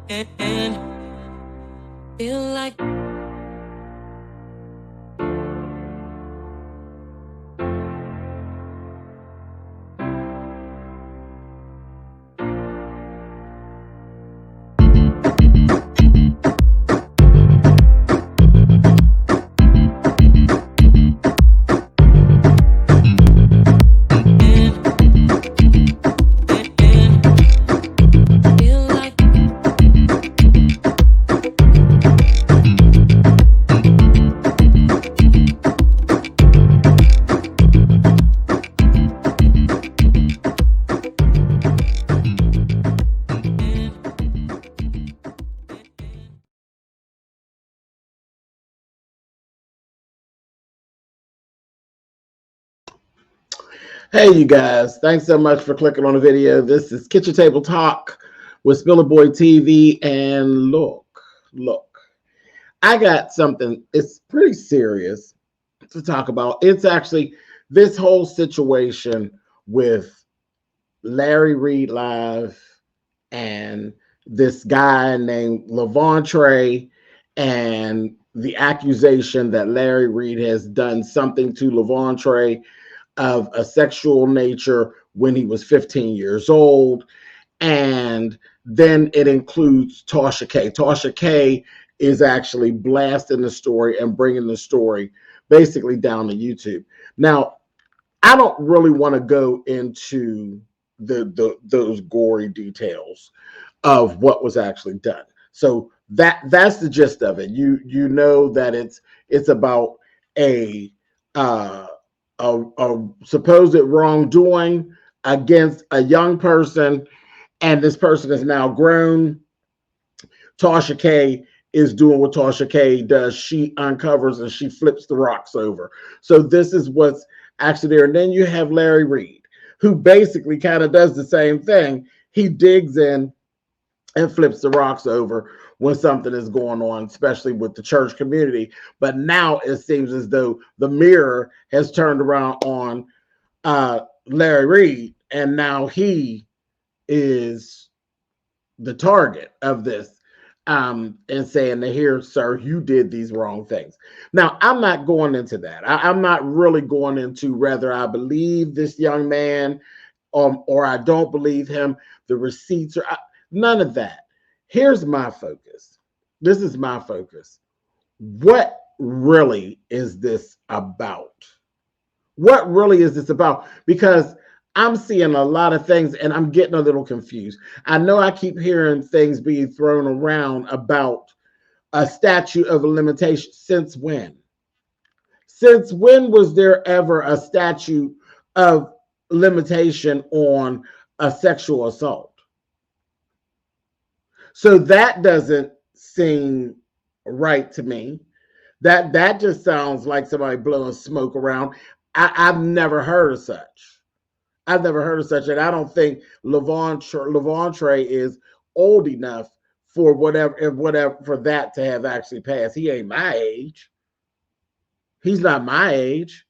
and feel like Hey, you guys, thanks so much for clicking on the video. This is Kitchen Table Talk with SpillitBoyTV. And look, I got something, it's pretty serious to talk about. It's actually this whole situation with Larry Reid Live and this guy named Lavontre and the accusation that Larry Reid has done something to Lavontre of a sexual nature when he was 15 years old. And then it includes Tasha K. Tasha K is actually blasting the story and bringing the story basically down to YouTube. Now, I don't really want to go into those gory details of what was actually done. So that's the gist of it. You know that it's about a supposed wrongdoing against a young person, and this person is now grown. Tasha K is doing what Tasha K does. She uncovers and she flips the rocks over. So this is what's actually there. And then you have Larry Reid, who basically kind of does the same thing. He digs in and flips the rocks over when something is going on, especially with the church community. But now it seems as though the mirror has turned around on Larry Reid, and now he is the target of this, and saying that, here, sir, you did these wrong things. Now, I'm not going into that. I'm not really going into whether I believe this young man or I don't believe him. The receipts are... None of that. Here's my focus. This is my focus. What really is this about? What really is this about? Because I'm seeing a lot of things and I'm getting a little confused. I know I keep hearing things being thrown around about a statute of limitation. Since when? Since when was there ever a statute of limitation on a sexual assault? So that doesn't seem right to me. That just sounds like somebody blowing smoke around. I've never heard of such. I've never heard of such, and I don't think Lavontre is old enough for whatever for that to have actually passed. He ain't my age. He's not my age.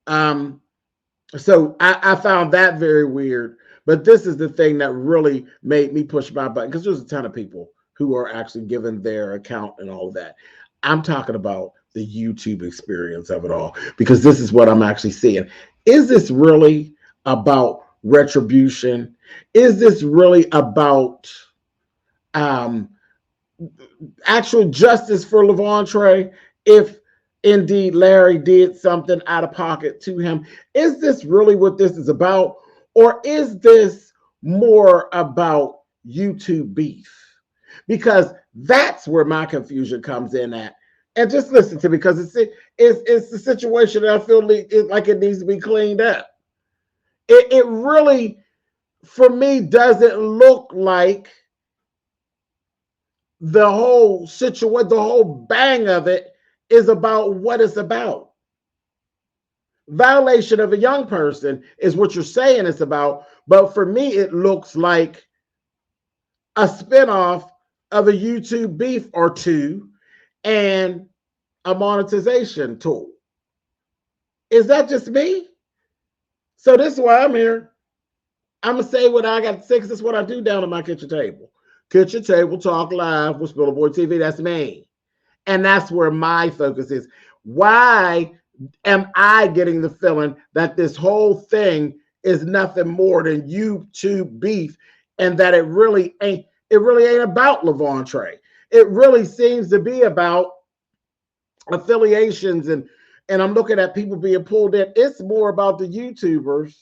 So I found that very weird. But this is the thing that really made me push my button, because there's a ton of people who are actually giving their account and all of that. I'm talking about the YouTube experience of it all, because this is what I'm actually seeing. Is this really about retribution? Is this really about actual justice for Lavontre? If indeed Larry did something out of pocket to him, is this really what this is about? Or is this more about YouTube beef? Because that's where my confusion comes in at. And just listen to me, because it's the situation that I feel like it needs to be cleaned up. It really, for me, doesn't look like the whole situation, the whole bang of it is about what it's about. Violation of a young person is what you're saying it's about, but for me, it looks like a spinoff of a YouTube beef or two and a monetization tool. Is that just me? So this is why I'm here. I'm gonna say what I got to say, because this is what I do down at my kitchen table. Kitchen Table Talk Live with SpillitBoy TV. That's me. And that's where my focus is. Why am I getting the feeling that this whole thing is nothing more than YouTube beef, and that it really ain't about Levontre. It really seems to be about affiliations, and I'm looking at people being pulled in. It's more about the YouTubers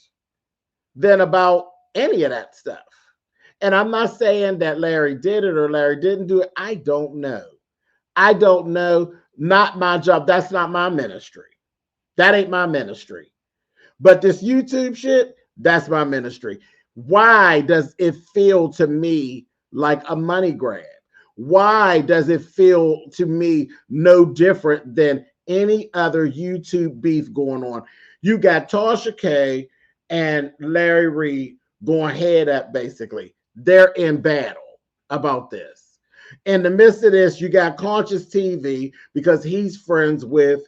than about any of that stuff. And I'm not saying that Larry did it or Larry didn't do it. I don't know. I don't know. Not my job. That's not my ministry. That ain't my ministry. But this YouTube shit, that's my ministry. Why does it feel to me like a money grab? Why does it feel to me no different than any other YouTube beef going on? You got Tasha K and Larry Reid going head up, basically. They're in battle about this. In the midst of this, you got Conscious TV because he's friends with,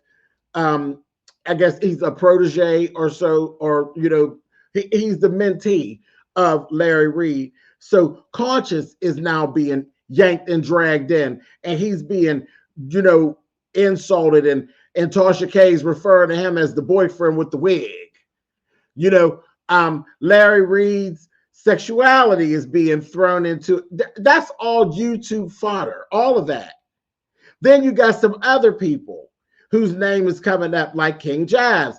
I guess he's a protege or so, or, he's the mentee of Larry Reid. So Conscious is now being yanked and dragged in, and he's being, insulted, and Tasha K is referring to him as the boyfriend with the wig. Larry Reid's sexuality is being thrown into, that's all YouTube fodder, all of that. Then you got some other people whose name is coming up, like King Jazz.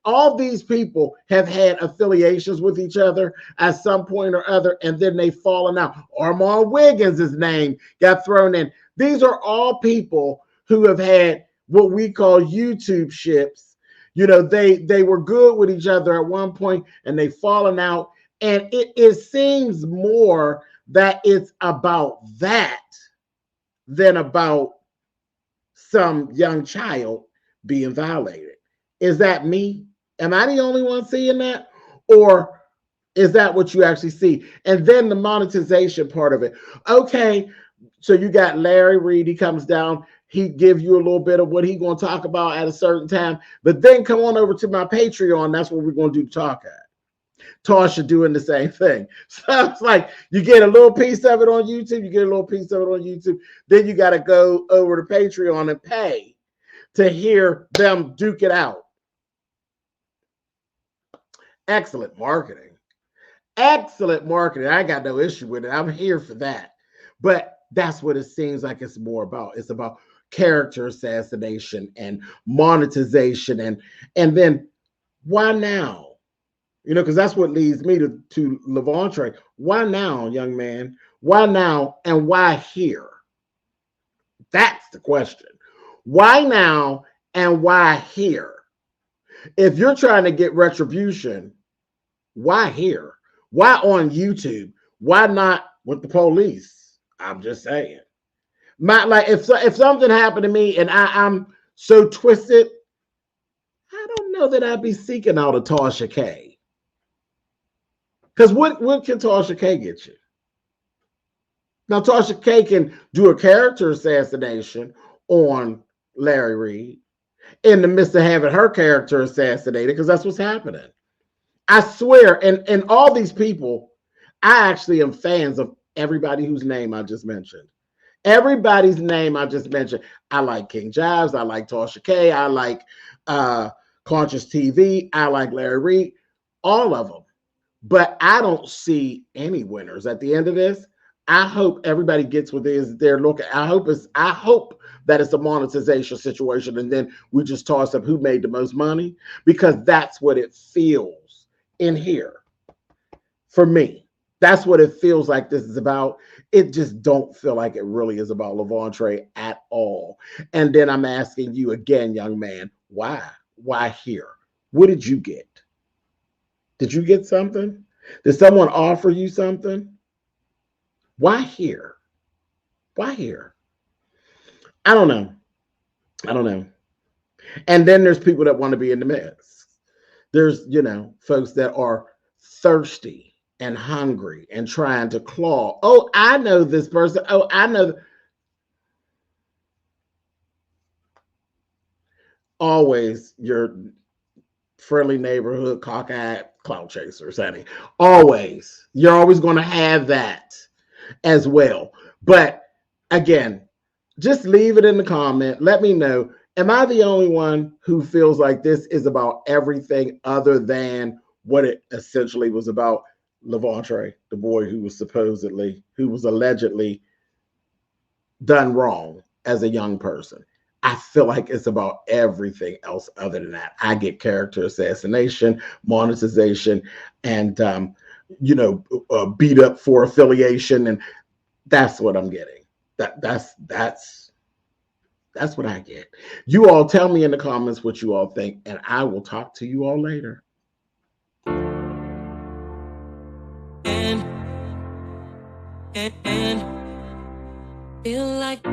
All these people have had affiliations with each other at some point or other, and then they've fallen out. Armand Wiggins' name got thrown in. These are all people who have had what we call YouTube ships. They were good with each other at one point, and they've fallen out. And it seems more that it's about that than about some young child being violated. Is that me? Am I the only one seeing that? Or is that what you actually see? And then the monetization part of it. Okay, so you got Larry Reid. He comes down. He gives you a little bit of what he's going to talk about at a certain time. But then come on over to my Patreon. That's what we're going to do talk at. Tasha doing the same thing. So it's like you get a little piece of it on YouTube. You get a little piece of it on YouTube. Then you got to go over to Patreon and pay to hear them duke it out. Excellent marketing. Excellent marketing. I got no issue with it. I'm here for that. But that's what it seems like it's more about. It's about character assassination and monetization. And then why now? Because that's what leads me to Levontre. Why now, young man? Why now and why here? That's the question. Why now and why here? If you're trying to get retribution, why here? Why on YouTube? Why not with the police? I'm just saying. If something happened to me and I'm so twisted, I don't know that I'd be seeking out a Tasha K. Because what can Tasha K get you? Now, Tasha K can do a character assassination on Larry Reid in the midst of having her character assassinated, because that's what's happening. I swear, and all these people, I actually am fans of everybody whose name I just mentioned. Everybody's name I just mentioned. I like King Jives. I like Tasha K. I like Conscious TV. I like Larry Reid. All of them. But I don't see any winners at the end of this. I hope everybody gets what they're looking. I hope that it's a monetization situation, and then we just toss up who made the most money, because that's what it feels in here for me. That's what it feels like this is about. It just don't feel like it really is about Levontre at all. And then I'm asking you again, young man, why? Why here? What did you get? Did you get something? Did someone offer you something? Why here? Why here? I don't know. And then there's people that want to be in the mix. There's, folks that are thirsty and hungry and trying to claw. Oh, I know this person. Oh, I know. Always your friendly neighborhood cockeyed clout chasers, honey. Always. You're always going to have that. as well. But again, just leave it in the comment. Let me know. Am I the only one who feels like this is about everything other than what it essentially was about? Lavontre, the boy who was allegedly done wrong as a young person. I feel like it's about everything else other than that. I get character assassination, monetization, and beat up for affiliation, and that's what I'm getting. That's what I get. You all tell me in the comments what you all think, and I will talk to you all later. And feel like